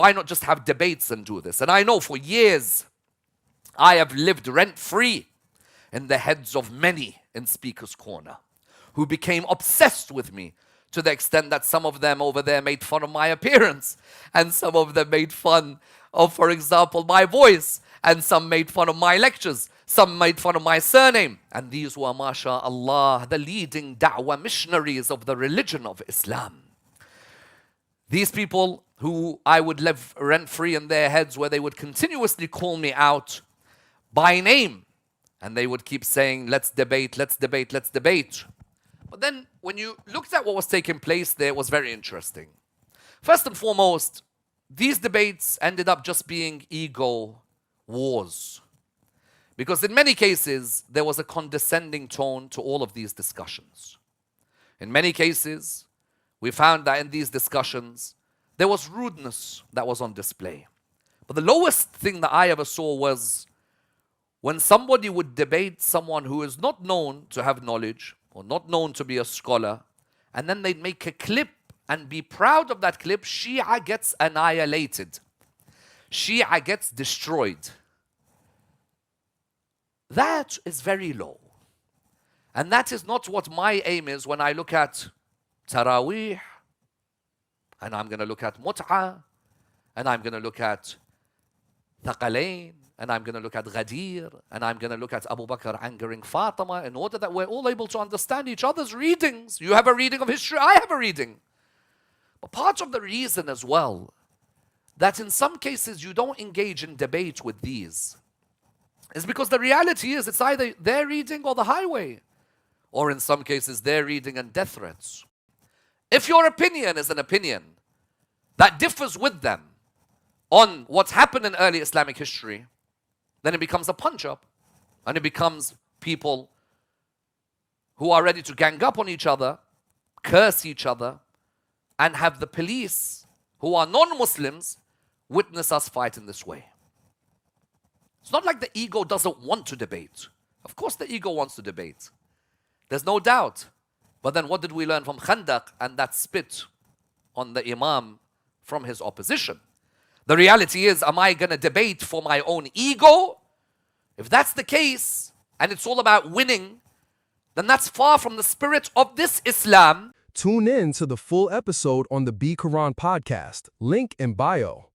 Why not just have debates and do this? And I know for years I have lived rent-free in the heads of many in Speaker's Corner who became obsessed with me to the extent that some of them over there made fun of my appearance, and some of them made fun of, for example, my voice, and some made fun of my lectures, some made fun of my surname. And these were, mashallah, the leading da'wah missionaries of the religion of Islam. These people who I would live rent-free in their heads, where they would continuously call me out by name, and they would keep saying, let's debate, let's debate, let's debate. But then when you looked at what was taking place there, it was very interesting. First and foremost, these debates ended up just being ego wars. Because in many cases, there was a condescending tone to all of these discussions. In many cases, we found that in these discussions, there was rudeness that was on display. But the lowest thing that I ever saw was when somebody would debate someone who is not known to have knowledge or not known to be a scholar, and then they'd make a clip and be proud of that clip. Shia gets annihilated. Shia gets destroyed. That is very low. And that is not what my aim is when I look at Taraweeh, and I'm going to look at Mut'ah, and I'm going to look at Thaqalain, and I'm going to look at Ghadir, and I'm going to look at Abu Bakr angering Fatima, in order that we're all able to understand each other's readings. You have a reading of history, I have a reading. But part of the reason as well that in some cases you don't engage in debate with these is because the reality is it's either their reading or the highway, or in some cases their reading and death threats. If your opinion is an opinion that differs with them on what's happened in early Islamic history, then it becomes a punch-up, and it becomes people who are ready to gang up on each other, curse each other, and have the police, who are non-Muslims, witness us fight in this way. It's not like the ego doesn't want to debate. Of course the ego wants to debate. There's no doubt. But then what did we learn from Khandaq and that spit on the Imam from his opposition? The reality is, am I going to debate for my own ego? If that's the case, and it's all about winning, then that's far from the spirit of this Islam. Tune in to the full episode on the Be Quran podcast. Link in bio.